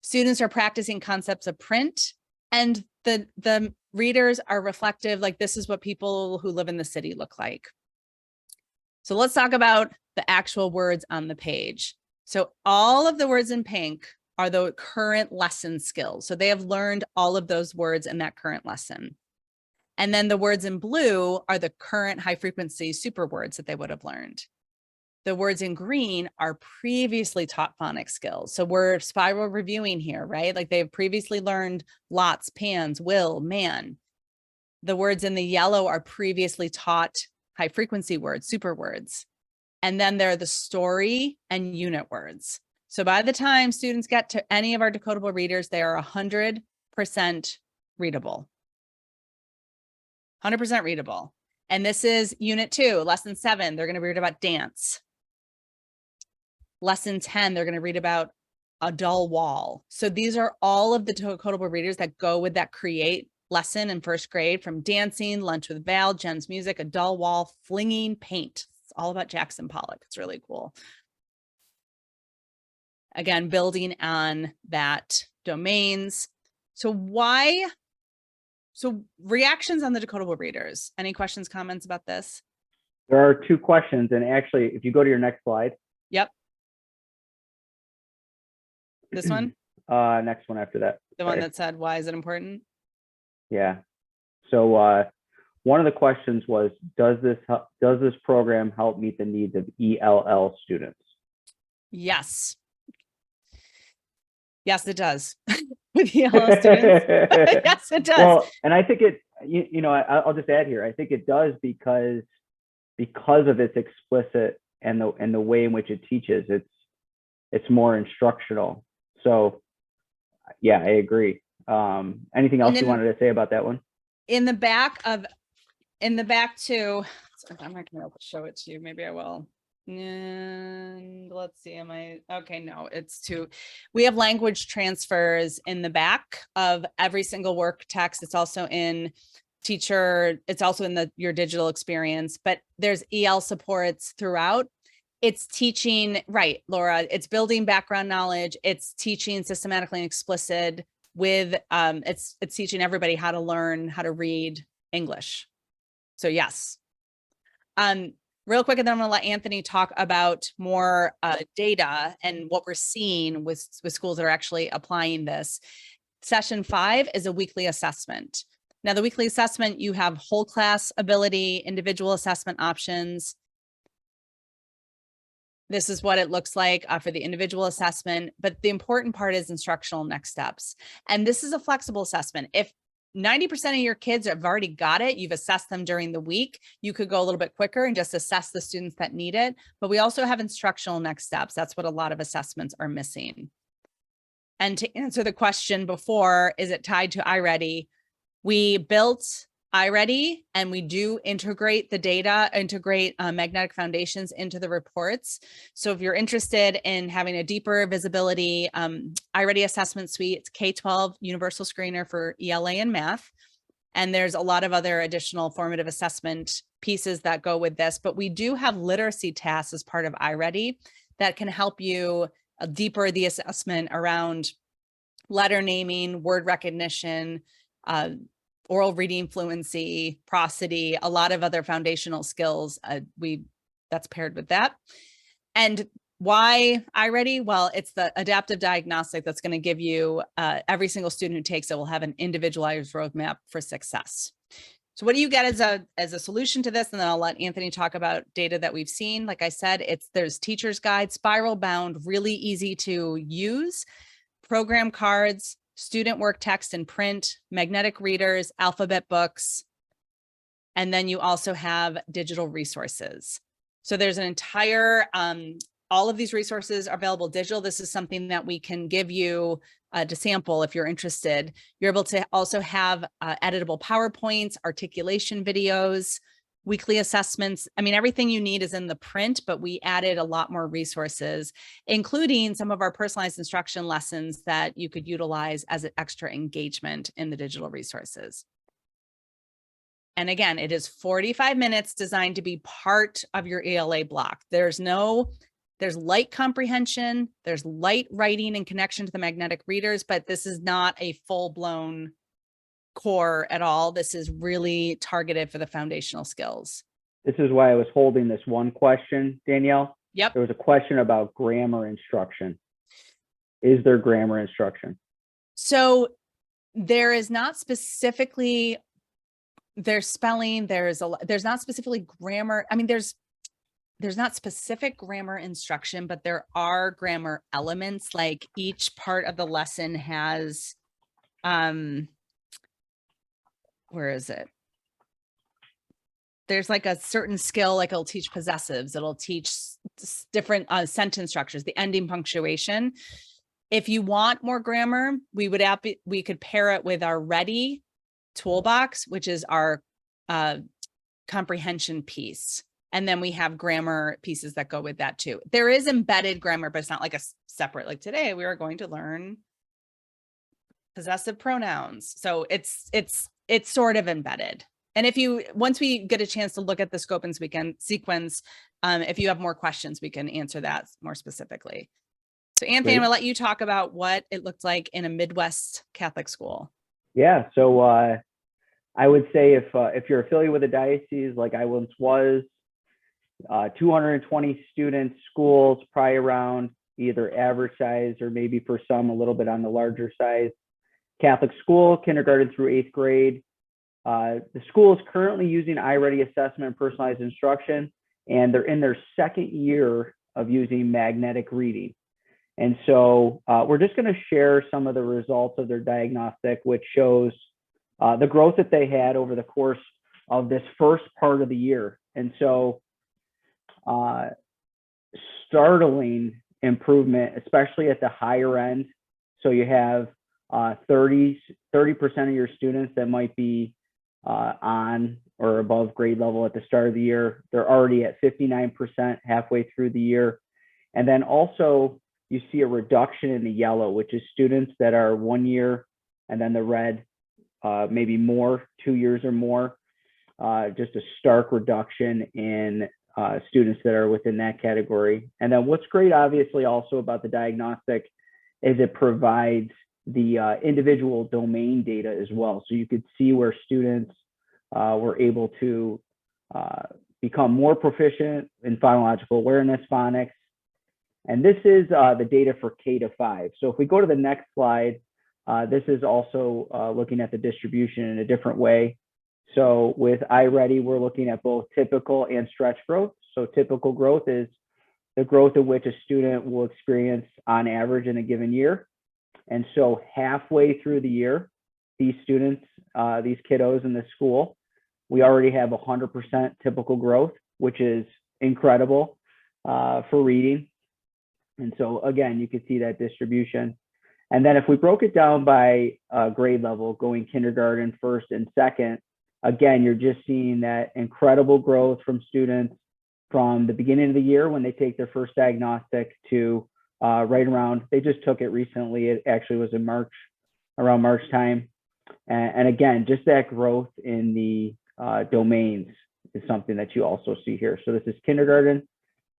Students are practicing concepts of print, and the readers are reflective, like this is what people who live in the city look like. So let's talk about the actual words on the page. So all of the words in pink are the current lesson skills. So they have learned all of those words in that current lesson. And then the words in blue are the current high frequency super words that they would have learned. The words in green are previously taught phonics skills. So we're spiral reviewing here, right? Like they've previously learned lots, pans, will, man. The words in the yellow are previously taught high frequency words, super words. And then there are the story and unit words. So by the time students get to any of our decodable readers, they are 100% readable. 100% readable. And this is unit 2, lesson 7. They're going to read about dance. Lesson 10, they're going to read about a dull wall. So these are all of the decodable readers that go with that create lesson in first grade, from dancing, lunch with Val, Jen's music, a dull wall, flinging paint. It's all about Jackson Pollock. It's really cool. Again, building on that domains. So reactions on the decodable readers. Any questions, comments about this? There are 2 questions. And actually, if you go to your next slide. Yep. This one? Next one after that. The one that said, why is it important? Yeah. So one of the questions was, does this program help meet the needs of ELL students? Yes. Yes, it does. With ELL students. Yes, it does. Well, and I think I'll just add here. I think it does because of its explicit and the way in which it teaches. It's more instructional. So yeah, I agree. Anything else you wanted to say about that one? In the back too, I'm not gonna be able to show it to you. Maybe I will. And let's see, okay, no, it's 2. We have language transfers in the back of every single work text. It's also in teacher, it's also in your digital experience, but there's EL supports throughout. It's teaching, right, Laura, it's building background knowledge. It's teaching systematically and explicit with, it's teaching everybody how to learn how to read English. So yes. Real quick, and then I'm gonna let Anthony talk about more data and what we're seeing with schools that are actually applying this. Session 5 is a weekly assessment. Now the weekly assessment, you have whole class ability, individual assessment options. This is what it looks like for the individual assessment, but the important part is instructional next steps. And this is a flexible assessment. If 90% of your kids have already got it, you've assessed them during the week, you could go a little bit quicker and just assess the students that need it. But we also have instructional next steps. That's what a lot of assessments are missing. And to answer the question before, is it tied to iReady? We built iReady, and we do integrate the data, magnetic foundations into the reports. So if you're interested in having a deeper visibility, iReady assessment suite, it's K-12 universal screener for ELA and math. And there's a lot of other additional formative assessment pieces that go with this, but we do have literacy tasks as part of iReady that can help you deeper the assessment around letter naming, word recognition, oral reading fluency, prosody, a lot of other foundational skills. That's paired with that. And Why iReady? Well, it's the adaptive diagnostic that's going to give you every single student who takes it will have an individualized roadmap for success. So what do you get as a solution to this? And then I'll let Anthony talk about data that we've seen. Like I said, there's teacher's guide, spiral bound, really easy to use, program cards, student work text and print, magnetic readers, alphabet books, and then you also have digital resources. So there's an entire, all of these resources are available digital. This is something that we can give you to sample if you're interested. You're able to also have editable PowerPoints, articulation videos, weekly assessments. I mean, everything you need is in the print, but we added a lot more resources, including some of our personalized instruction lessons that you could utilize as an extra engagement in the digital resources. And again, it is 45 minutes designed to be part of your ELA block. There's light comprehension, there's light writing and connection to the magnetic readers, but this is not a full-blown core at all. This is really targeted for the foundational skills. This is why I was holding this one question, Danielle. Yep. There was a question about grammar instruction. Is there grammar instruction? So there is not specifically, there's spelling, there's not specifically grammar. I mean, there's not specific grammar instruction, but there are grammar elements. Like each part of the lesson has, where is it? There's like a certain skill, like it'll teach possessives, it'll teach different sentence structures, the ending punctuation. If you want more grammar, we could pair it with our Ready toolbox, which is our comprehension piece. And then we have grammar pieces that go with that too. There is embedded grammar, but it's not like a separate, like today we are going to learn possessive pronouns. So it's sort of embedded. And once we get a chance to look at the scope and sequence, if you have more questions, we can answer that more specifically. So Anthony, I'm gonna let you talk about what it looked like in a Midwest Catholic school. Yeah, so I would say if you're affiliated with a diocese like I once was, 220 student schools, probably around either average size or maybe for some a little bit on the larger size. Catholic school, kindergarten through 8th grade. The school is currently using iReady assessment and personalized instruction, and they're in their second year of using magnetic reading. And so we're just going to share some of the results of their diagnostic, which shows the growth that they had over the course of this first part of the year. And so startling improvement, especially at the higher end. So you have 30% of your students that might be on or above grade level at the start of the year. They're already at 59% halfway through the year. And then also you see a reduction in the yellow, which is students that are 1 year, and then the red, maybe more, 2 years or more. Just a stark reduction in students that are within that category. And then what's great, obviously, also about the diagnostic is it provides the individual domain data as well. So you could see where students were able to become more proficient in phonological awareness, phonics. And this is the data for K-5. So if we go to the next slide, this is also looking at the distribution in a different way. So with iReady, we're looking at both typical and stretch growth. So typical growth is the growth at which a student will experience on average in a given year. And so halfway through the year, these students, these kiddos in the school, we already have 100% typical growth, which is incredible for reading. And so again, you can see that distribution. And then if we broke it down by grade level, going kindergarten, first and second, again, you're just seeing that incredible growth from students from the beginning of the year when they take their first diagnostic to right around, they just took it recently. It actually was in March, around March time. And again, just that growth in the domains is something that you also see here. So this is kindergarten.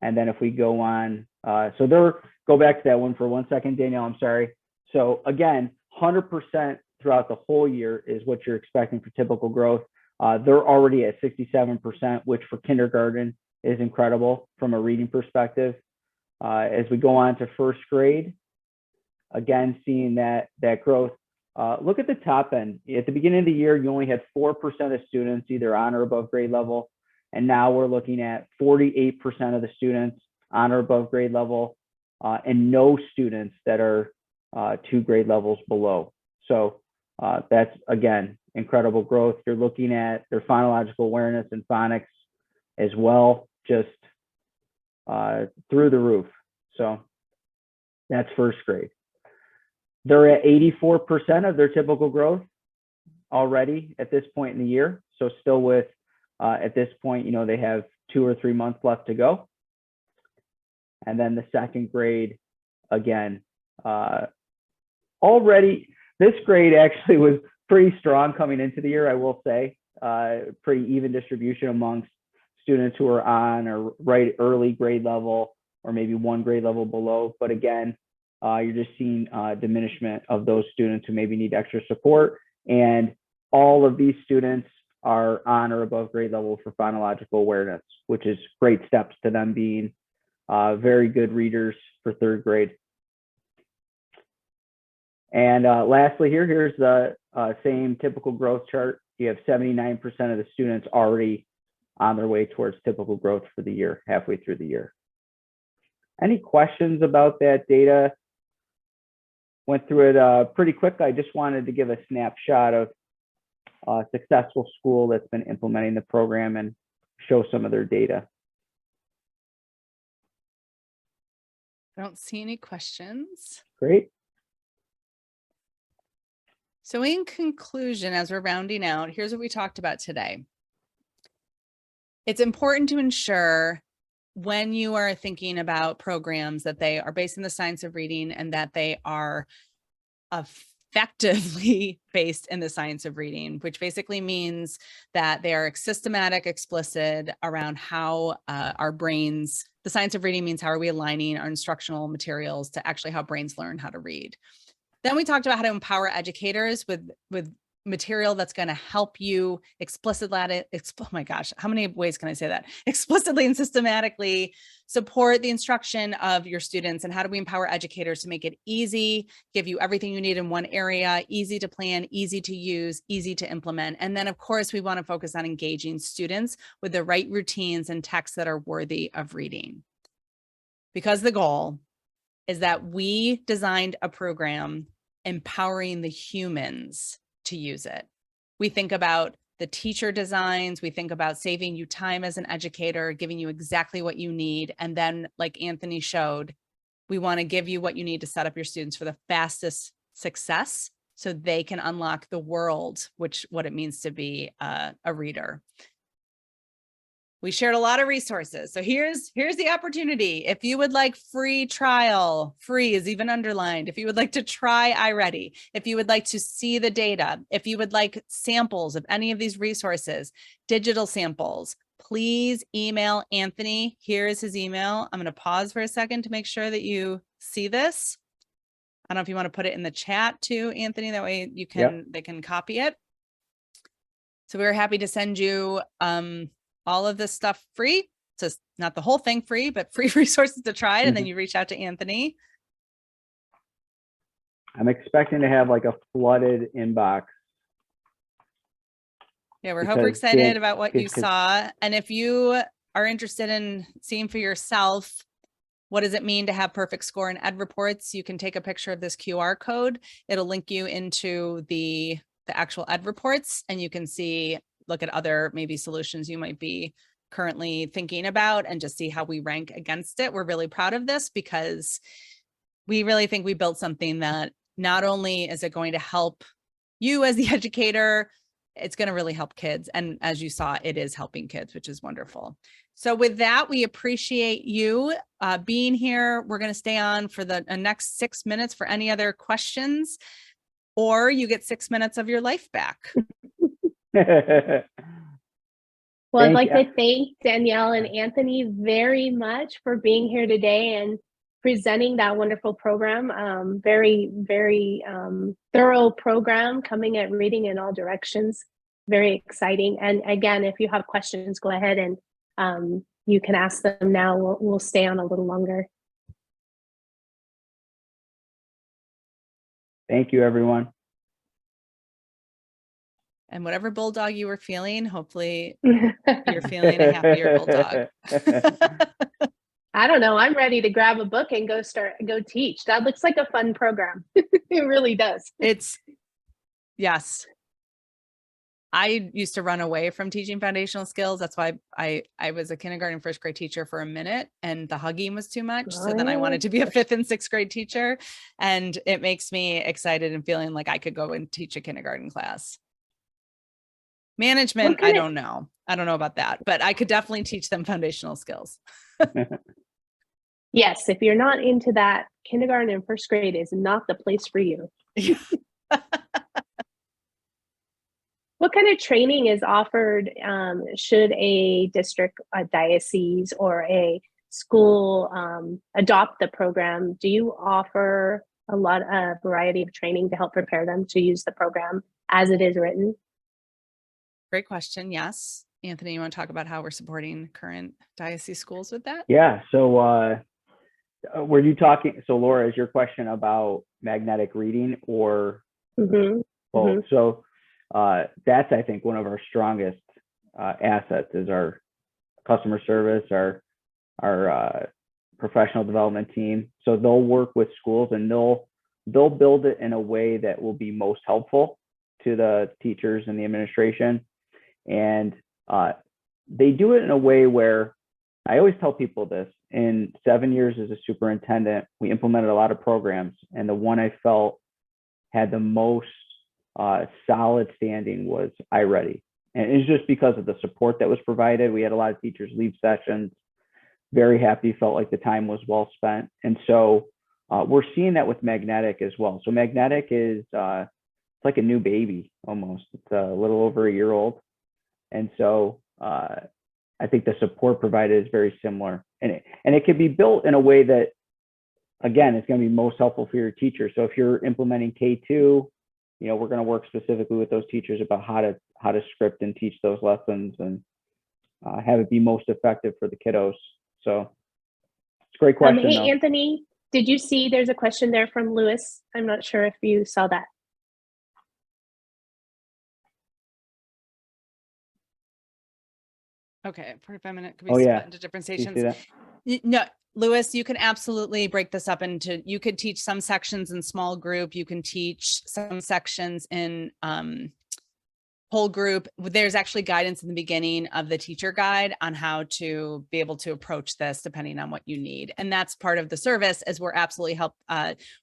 And then if we go on, go back to that one for 1 second, Danielle, I'm sorry. So again, 100% throughout the whole year is what you're expecting for typical growth. They're already at 67%, which for kindergarten is incredible from a reading perspective. As we go on to first grade, again, seeing that growth. Look at the top end. At the beginning of the year, you only had 4% of students either on or above grade level. And now we're looking at 48% of the students on or above grade level, and no students that are 2 grade levels below. So that's, again, incredible growth. You're looking at their phonological awareness and phonics as well, just through the roof. So that's first grade. They're at 84% of their typical growth already at this point in the year. So still with, at this point, they have 2 or 3 months left to go. And then the second grade, again, already, this grade actually was pretty strong coming into the year, I will say. Pretty even distribution amongst students who are on or right early grade level or maybe 1 grade level below. But again, you're just seeing diminishment of those students who maybe need extra support. And all of these students are on or above grade level for phonological awareness, which is great steps to them being very good readers for 3rd grade. And lastly, here's the same typical growth chart. You have 79% of the students already on their way towards typical growth for the year, halfway through the year. Any questions about that data? Went through it pretty quick. I just wanted to give a snapshot of a successful school that's been implementing the program and show some of their data. I don't see any questions. Great. So in conclusion, as we're rounding out, here's what we talked about today. It's important to ensure when you are thinking about programs that they are based in the science of reading and that they are effectively based in the science of reading, which basically means that they are systematic, explicit around how our brains, the science of reading means how are we aligning our instructional materials to actually how brains learn how to read. Then we talked about how to empower educators with material that's going to help you explicitly, oh my gosh, how many ways can I say that? Explicitly and systematically support the instruction of your students. And how do we empower educators to make it easy, give you everything you need in one area, easy to plan, easy to use, easy to implement. And then of course, we want to focus on engaging students with the right routines and texts that are worthy of reading. Because the goal is that we designed a program empowering the humans to use it. We think about the teacher designs, we think about saving you time as an educator, giving you exactly what you need. And then like Anthony showed, we want to give you what you need to set up your students for the fastest success so they can unlock the world, what it means to be a reader. We shared a lot of resources. So here's the opportunity. If you would like free trial, free is even underlined. If you would like to try iReady, if you would like to see the data, if you would like samples of any of these resources, digital samples, please email Anthony. Here's his email. I'm going to pause for a second to make sure that you see this. I don't know if you want to put it in the chat too, Anthony, that way you can, they can copy it. So we're happy to send you, all of this stuff free. So not the whole thing free, but free resources to try it. And then you reach out to Anthony. I'm expecting to have like a flooded inbox. Yeah, we're excited about what you saw. And if you are interested in seeing for yourself, what does it mean to have perfect score in ed reports? You can take a picture of this QR code. It'll link you into the actual ed reports, and you can see, look at other maybe solutions you might be currently thinking about and just see how we rank against it. We're really proud of this because we really think we built something that not only is it going to help you as the educator, it's going to really help kids. And as you saw, it is helping kids, which is wonderful. So with that, we appreciate you being here. We're going to stay on for the next 6 minutes for any other questions, or you get 6 minutes of your life back. Well, I'd like to thank Danielle and Anthony very much for being here today and presenting that wonderful program. Very, very thorough program coming at reading in all directions. Very exciting. And again, if you have questions, go ahead and you can ask them now. We'll stay on a little longer. Thank you, everyone. And whatever bulldog you were feeling, hopefully you're feeling a happier bulldog. I don't know. I'm ready to grab a book and go teach. That looks like a fun program. It really does. Yes. I used to run away from teaching foundational skills. That's why I was a kindergarten and first grade teacher for a minute, and the hugging was too much. So then I wanted to be a 5th and 6th grade teacher, and it makes me excited and feeling like I could go and teach a kindergarten class. Management, I don't know. I don't know about that, but I could definitely teach them foundational skills. Yes, if you're not into that, kindergarten and first grade is not the place for you. What kind of training is offered? Should a district, a diocese, or a school adopt the program? Do you offer a variety of training to help prepare them to use the program as it is written? Great question. Yes. Anthony, you want to talk about how we're supporting current diocese schools with that? Yeah. So were you talking, so Laura, is your question about magnetic reading or both? So that's, I think, one of our strongest assets is our customer service, our professional development team. So they'll work with schools and they'll build it in a way that will be most helpful to the teachers and the administration. And they do it in a way where I always tell people this. In 7 years as a superintendent, we implemented a lot of programs, and the one I felt had the most solid standing was iReady. And it's just because of the support that was provided. We had a lot of teachers leave sessions, very happy, felt like the time was well spent. And so we're seeing that with Magnetic as well. So Magnetic is it's like a new baby almost. It's a little over a year old. And so I think the support provided is very similar. And it can be built in a way that, again, it's going to be most helpful for your teacher. So if you're implementing K2, we're going to work specifically with those teachers about how to script and teach those lessons and have it be most effective for the kiddos. So it's a great question. Hey, Anthony, did you see there's a question there from Lewis? I'm not sure if you saw that. Okay, 45-minute could be split into different stations. No, Lewis, you can absolutely break this up into, you could teach some sections in small group. You can teach some sections in whole group. There's actually guidance in the beginning of the teacher guide on how to be able to approach this depending on what you need. And that's part of the service, as we're absolutely help.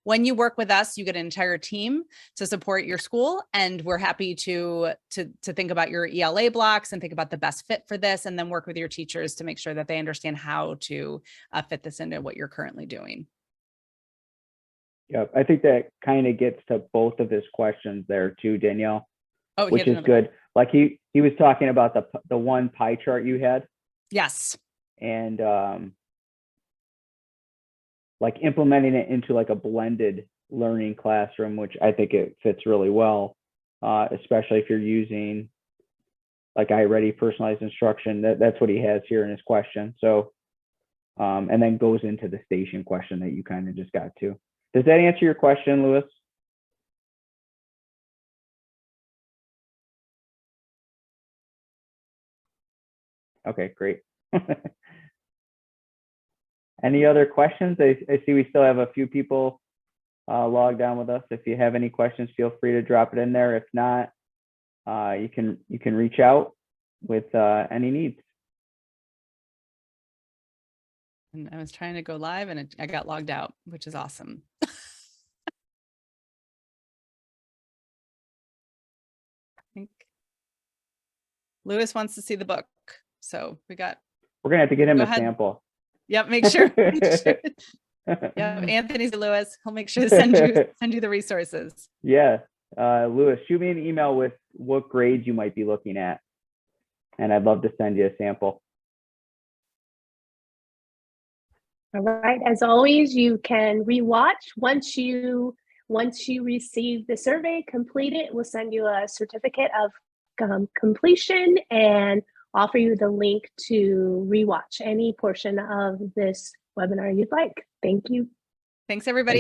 When you work with us, you get an entire team to support your school. And we're happy to think about your ELA blocks and think about the best fit for this, and then work with your teachers to make sure that they understand how to fit this into what you're currently doing. Yeah, I think that kind of gets to both of his questions there too, Danielle. Oh, which is good. Like he was talking about the one pie chart you had. Yes. And like implementing it into like a blended learning classroom, which I think it fits really well, especially if you're using like iReady personalized instruction. That's what he has here in his question. So, and then goes into the station question that you kind of just got to. Does that answer your question, Lewis? Okay, great. Any other questions? I see we still have a few people logged on with us. If you have any questions, feel free to drop it in there. If not, you can reach out with any needs. And I was trying to go live and I got logged out, which is awesome. I think Lewis wants to see the book. So we're gonna have to get him a sample. Yep, make sure. Yeah, Anthony's Lewis. He'll make sure to send you the resources. Yeah, Lewis, shoot me an email with what grades you might be looking at, and I'd love to send you a sample. All right. As always, you can rewatch once you receive the survey, complete it. We'll send you a certificate of completion and offer you the link to rewatch any portion of this webinar you'd like. Thank you. Thanks, everybody.